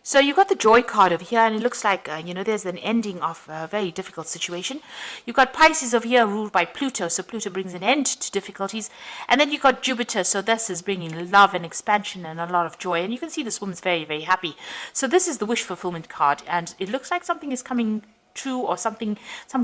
So you got the joy card over here, and it looks like, there's an ending of a very difficult situation. You've got Pisces over here ruled by Pluto, so Pluto brings an end to difficulties. And then you've got Jupiter, so this is bringing love and expansion and a lot of joy. And you can see this woman's very, very happy. So this is the wish fulfillment card, and it looks like something is coming true, or some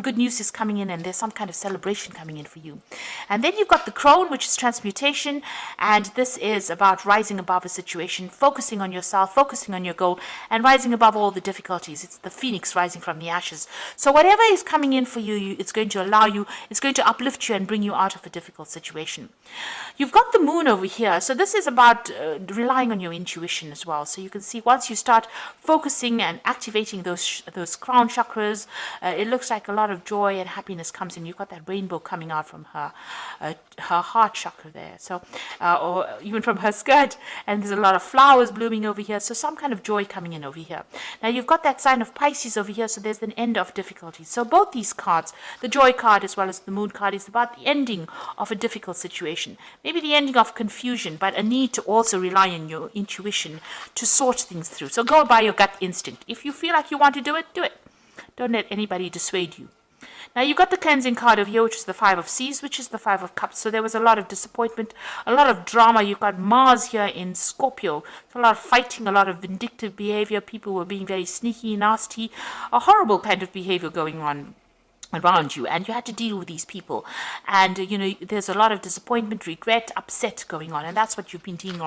good news is coming in, and there's some kind of celebration coming in for you. And then you've got the crone, which is transmutation, and this is about rising above a situation, focusing on yourself, focusing on your goal, and rising above all the difficulties. It's the phoenix rising from the ashes. So whatever is coming in for you, it's going to allow you, it's going to uplift you and bring you out of a difficult situation. You've got the moon over here, so this is about relying on your intuition as well. So you can see once you start focusing and activating those crown chakras, it looks like a lot of joy and happiness comes in. You've got that rainbow coming out from her heart chakra there, so or even from her skirt, and there's a lot of flowers blooming over here, so some kind of joy coming in over here. Now you've got that sign of Pisces over here, so there's an end of difficulties. So both these cards, the joy card as well as the moon card, is about the ending of a difficult situation, maybe the ending of confusion, but a need to also rely on your intuition to sort things through. So go by your gut instinct. If you feel like you want to do it, do it. Don't let anybody dissuade you. Now you've got the cleansing card over here, which is the Five of Seas, which is the Five of Cups. So there was a lot of disappointment, a lot of drama. You've got Mars here in Scorpio. So a lot of fighting, a lot of vindictive behavior. People were being very sneaky, nasty, a horrible kind of behavior going on around you, and you had to deal with these people, and there's a lot of disappointment, regret, upset going on, and that's what you've been dealing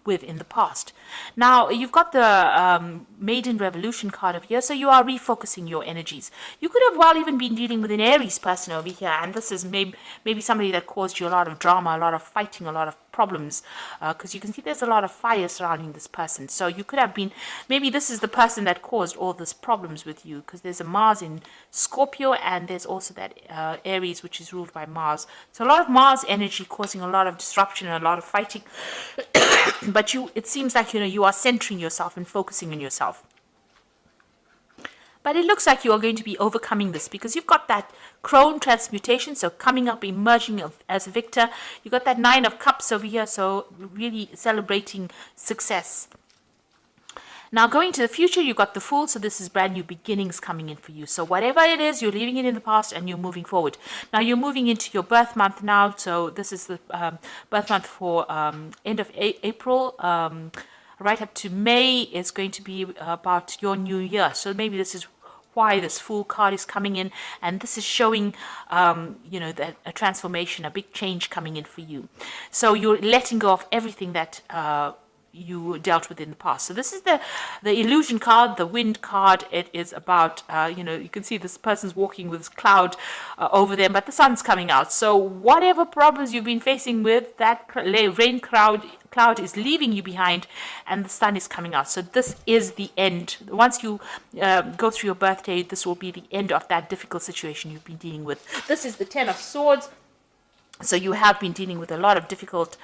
with in the past. Now you've got the Maiden Revolution card over here, so you are refocusing your energies. You could have well even been dealing with an Aries person over here, and this is maybe somebody that caused you a lot of drama, a lot of fighting, a lot of problems, because you can see there's a lot of fire surrounding this person. So you could have been, maybe this is the person that caused all these problems with you, because there's a Mars in Scorpio, and there's also that Aries, which is ruled by Mars. So a lot of Mars energy causing a lot of disruption and a lot of fighting. But it seems like you are centering yourself and focusing on yourself. But it looks like you are going to be overcoming this, because you've got that crone transmutation, so coming up, emerging as a victor. You've got that Nine of Cups over here, so really celebrating success. Now going to the future, you've got the Fool, so this is brand new beginnings coming in for you. So whatever it is, you're leaving it in the past and you're moving forward. Now you're moving into your birth month now, so this is the birth month for end of April. Right up to May is going to be about your new year. So maybe this is why this Fool card is coming in, and this is showing that a transformation, a big change coming in for you. So you're letting go of everything that you dealt with in the past. So this is the illusion card, the wind card. It is about you can see this person's walking with this cloud over them, but the sun's coming out. So whatever problems you've been facing with, that rain cloud is leaving you behind, and the sun is coming out. So this is the end. Once you go through your birthday, this will be the end of that difficult situation you've been dealing with. This is the Ten of Swords. So you have been dealing with a lot of difficult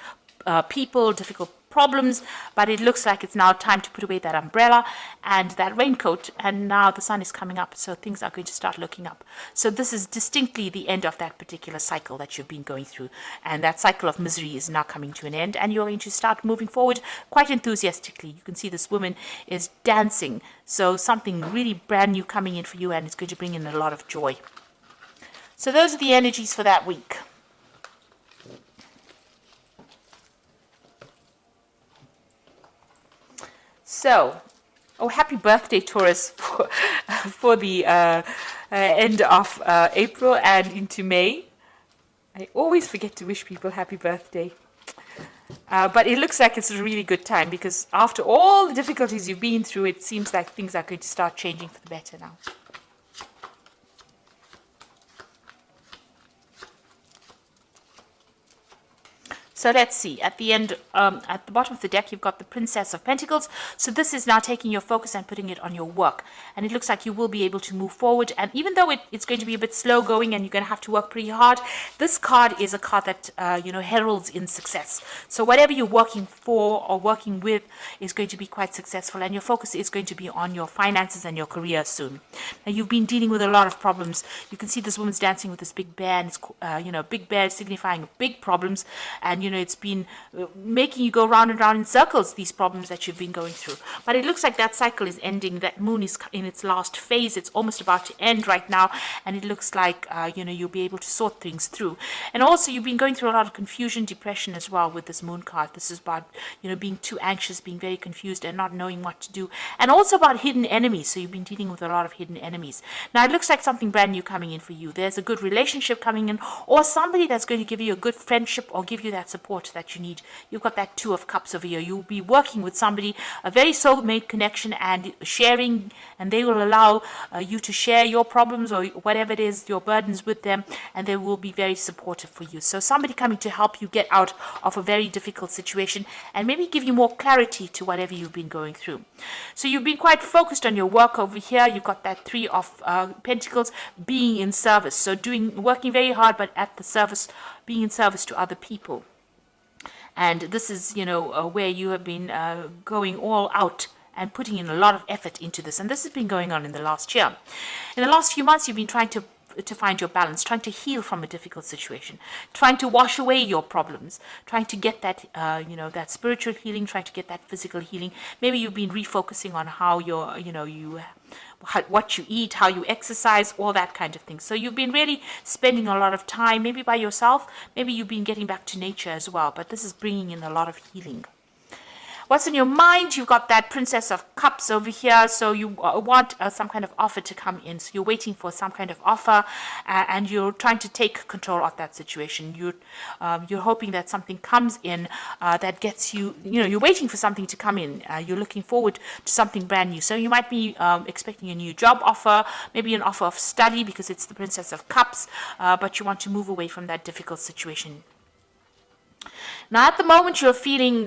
people, difficult problems, but it looks like it's now time to put away that umbrella and that raincoat, and now the sun is coming up, so things are going to start looking up. So this is distinctly the end of that particular cycle that you've been going through, and that cycle of misery is now coming to an end, and you're going to start moving forward quite enthusiastically. You can see this woman is dancing, so something really brand new coming in for you, and it's going to bring in a lot of joy. So those are the energies for that week. So, happy birthday, Taurus, for the end of April and into May. I always forget to wish people happy birthday. But it looks like it's a really good time, because after all the difficulties you've been through, it seems like things are going to start changing for the better now. So let's see, at the end, at the bottom of the deck, you've got the Princess of Pentacles. So this is now taking your focus and putting it on your work. And it looks like you will be able to move forward. And even though it's going to be a bit slow going and you're going to have to work pretty hard, this card is a card that, heralds in success. So whatever you're working for or working with is going to be quite successful. And your focus is going to be on your finances and your career soon. Now, you've been dealing with a lot of problems. You can see this woman's dancing with this big bear. And it's, big bear signifying big problems. And, it's been making you go round and round in circles, these problems that you've been going through. But it looks like that cycle is ending. That moon is in its last phase. It's almost about to end right now. And it looks like, you'll be able to sort things through. And also, you've been going through a lot of confusion, depression as well with this moon card. This is about, being too anxious, being very confused and not knowing what to do. And also about hidden enemies. So you've been dealing with a lot of hidden enemies. Now, it looks like something brand new coming in for you. There's a good relationship coming in, or somebody that's going to give you a good friendship or give you that support that you need. You've got that Two of Cups over here. You'll be working with somebody, a very soulmate connection, and sharing, and they will allow you to share your problems or whatever it is, your burdens with them, and they will be very supportive for you. So somebody coming to help you get out of a very difficult situation and maybe give you more clarity to whatever you've been going through. So you've been quite focused on your work over here. You've got that Three of Pentacles, being in service. So working very hard, but at the service, being in service to other people. And this is, where you have been going all out and putting in a lot of effort into this. And this has been going on in the last year. In the last few months, you've been trying to find your balance, trying to heal from a difficult situation, trying to wash away your problems, trying to get that, that spiritual healing, trying to get that physical healing. Maybe you've been refocusing on how what you eat, how you exercise, all that kind of thing. So you've been really spending a lot of time, maybe by yourself, maybe you've been getting back to nature as well, but this is bringing in a lot of healing. What's in your mind? You've got that Princess of Cups over here. So you want some kind of offer to come in. So you're waiting for some kind of offer, and you're trying to take control of that situation. You're hoping that something comes in that gets you, you're waiting for something to come in. You're looking forward to something brand new. So you might be expecting a new job offer, maybe an offer of study because it's the Princess of Cups, but you want to move away from that difficult situation. Now, at the moment, you're feeling,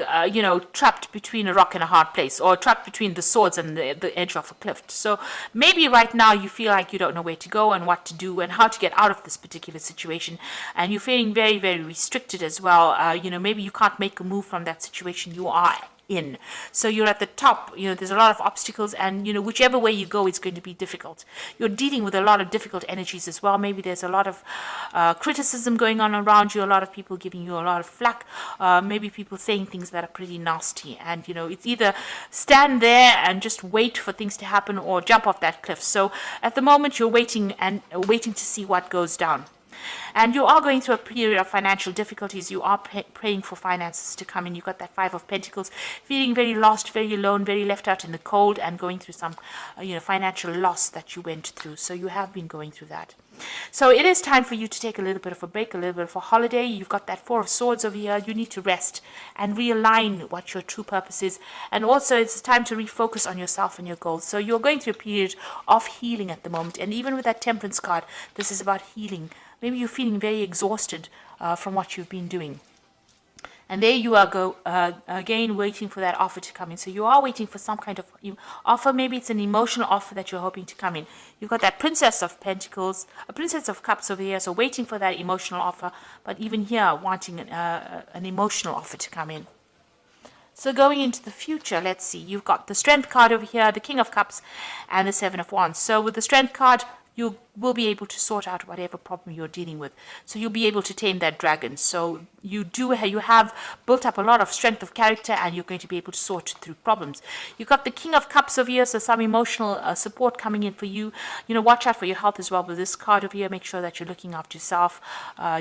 trapped between a rock and a hard place, or trapped between the swords and the edge of a cliff. So maybe right now you feel like you don't know where to go and what to do and how to get out of this particular situation. And you're feeling very, very restricted as well. Maybe you can't make a move from that situation you are in. So you're at the top, there's a lot of obstacles, and whichever way you go, it's going to be difficult. You're dealing with a lot of difficult energies as well. Maybe there's a lot of criticism going on around you, a lot of people giving you a lot of flack, maybe people saying things that are pretty nasty, and it's either stand there and just wait for things to happen or jump off that cliff. So at the moment you're waiting to see what goes down. And you are going through a period of financial difficulties. You are praying for finances to come in. You've got that Five of Pentacles, feeling very lost, very alone, very left out in the cold, and going through some, financial loss that you went through. So you have been going through that. So it is time for you to take a little bit of a break, a little bit of a holiday. You've got that Four of Swords over here. You need to rest and realign what your true purpose is. And also it's time to refocus on yourself and your goals. So you're going through a period of healing at the moment. And even with that Temperance card, this is about healing. Maybe you're feeling very exhausted from what you've been doing. And there you are, again, waiting for that offer to come in. So you are waiting for some kind of offer. Maybe it's an emotional offer that you're hoping to come in. You've got that Princess of Pentacles, a Princess of Cups over here. So waiting for that emotional offer. But even here, wanting an emotional offer to come in. So going into the future, let's see. You've got the Strength card over here, the King of Cups, and the Seven of Wands. So with the Strength card, you will be able to sort out whatever problem you're dealing with. So you'll be able to tame that dragon. So you have built up a lot of strength of character, and you're going to be able to sort through problems. You've got the King of Cups over here, so some emotional support coming in for you. Watch out for your health as well with this card over here. Make sure that you're looking after yourself.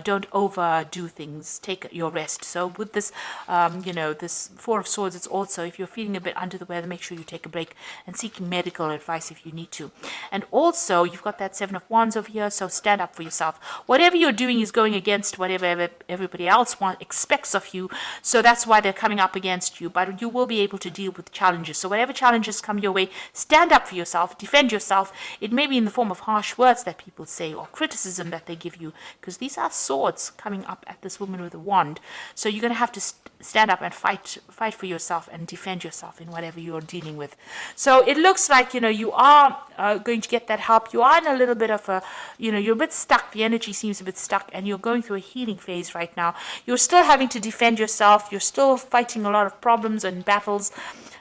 Don't overdo things. Take your rest. So with this, this Four of Swords, it's also, if you're feeling a bit under the weather, make sure you take a break and seek medical advice if you need to. And also, you've got that Seven of Wands over here, so stand up for yourself. Whatever you're doing is going against whatever everybody else expects of you, so that's why they're coming up against you, but you will be able to deal with challenges. So whatever challenges come your way, stand up for yourself, defend yourself. It may be in the form of harsh words that people say or criticism that they give you, because these are swords coming up at this woman with a wand. So you're going to have to stand up and fight for yourself and defend yourself in whatever you're dealing with. So it looks like, you are going to get that help. You are in a little bit of a, you're a bit stuck. The energy seems a bit stuck, and you're going through a healing phase right now. You're still having to defend yourself. You're still fighting a lot of problems and battles,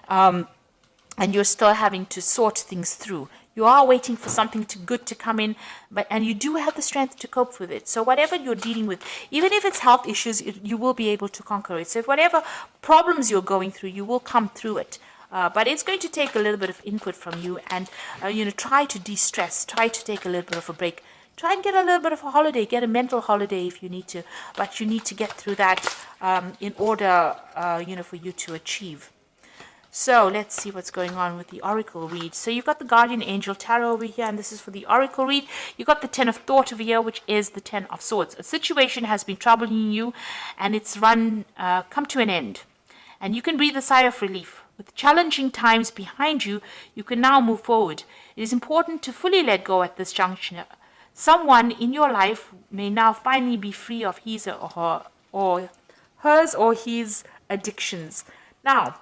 and you're still having to sort things through. You are waiting for something good to come in, and you do have the strength to cope with it. So whatever you're dealing with, even if it's health issues, you will be able to conquer it. So if whatever problems you're going through, you will come through it. But it's going to take a little bit of input from you, and try to de-stress, try to take a little bit of a break, try and get a little bit of a holiday, get a mental holiday if you need to, but you need to get through that in order for you to achieve. So let's see what's going on with the Oracle read. So you've got the Guardian Angel Tarot over here, and this is for the Oracle read. You've got the Ten of Thought over here, which is the Ten of Swords. A situation has been troubling you, and it's come to an end. And you can breathe a sigh of relief. With challenging times behind you, you can now move forward. It is important to fully let go at this juncture. Someone in your life may now finally be free of his or hers or his addictions. Now,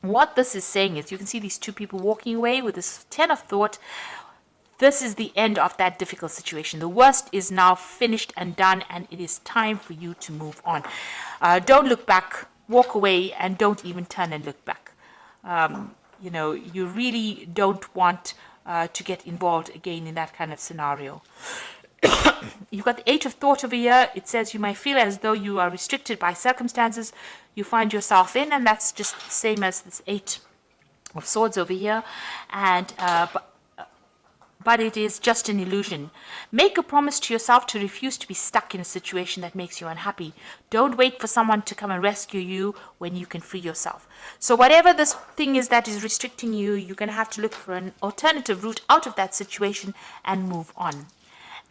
what this is saying is, you can see these two people walking away with this Ten of Thought. This is the end of that difficult situation. The worst is now finished and done, and it is time for you to move on. Don't look back, walk away, and don't even turn and look back. You really don't want to get involved again in that kind of scenario. You've got the Eight of Thought over here. It says you might feel as though you are restricted by circumstances you find yourself in, and that's just the same as this Eight of Swords over here. And but it is just an illusion. Make a promise to yourself to refuse to be stuck in a situation that makes you unhappy. Don't wait for someone to come and rescue you when you can free yourself. So whatever this thing is that is restricting you, you're going to have to look for an alternative route out of that situation and move on.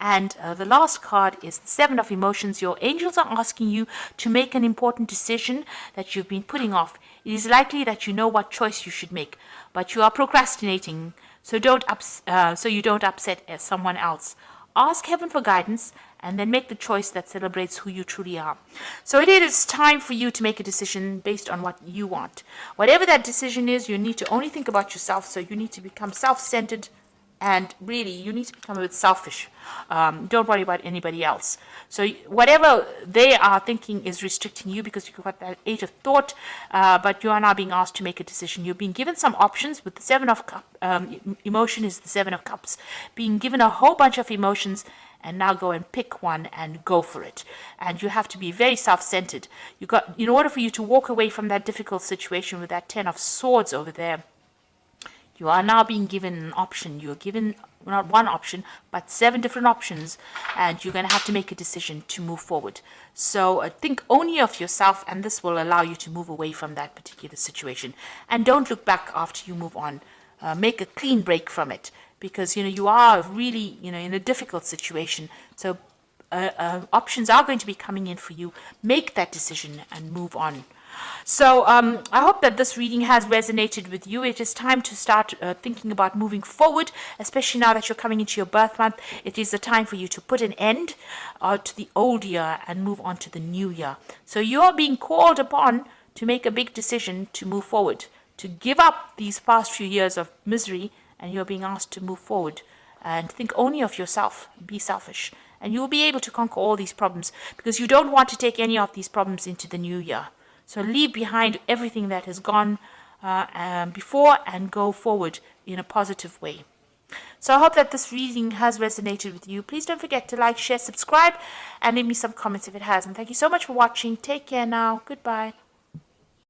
And the last card is the Seven of Emotions. Your angels are asking you to make an important decision that you've been putting off. It is likely that you know what choice you should make, but you are procrastinating, so you don't upset someone else. Ask heaven for guidance, and then make the choice that celebrates who you truly are. So it is time for you to make a decision based on what you want. Whatever that decision is, you need to only think about yourself, so you need to become self-centered. And really, you need to become a bit selfish. Don't worry about anybody else. So whatever they are thinking is restricting you, because you've got that Eight of Thought, but you are now being asked to make a decision. You're being given some options. With the Seven of Cups, emotion is the Seven of Cups. Being given a whole bunch of emotions, and now go and pick one and go for it. And you have to be very self-centered. In order for you to walk away from that difficult situation with that Ten of Swords over there, you are now being given an option. You're given not one option, but 7 different options, and you're going to have to make a decision to move forward. So think only of yourself, and this will allow you to move away from that particular situation. And don't look back after you move on. Make a clean break from it, because you are really in a difficult situation. So options are going to be coming in for you. Make that decision and move on. So I hope that this reading has resonated with you. It is time to start thinking about moving forward, especially now that you're coming into your birth month. It is the time for you to put an end to the old year and move on to the new year. So you're being called upon to make a big decision to move forward, to give up these past few years of misery, and you're being asked to move forward and think only of yourself. Be selfish, and you will be able to conquer all these problems, because you don't want to take any of these problems into the new year. So leave behind everything that has gone before and go forward in a positive way. So I hope that this reading has resonated with you. Please don't forget to like, share, subscribe, and leave me some comments if it has. And thank you so much for watching. Take care now. Goodbye.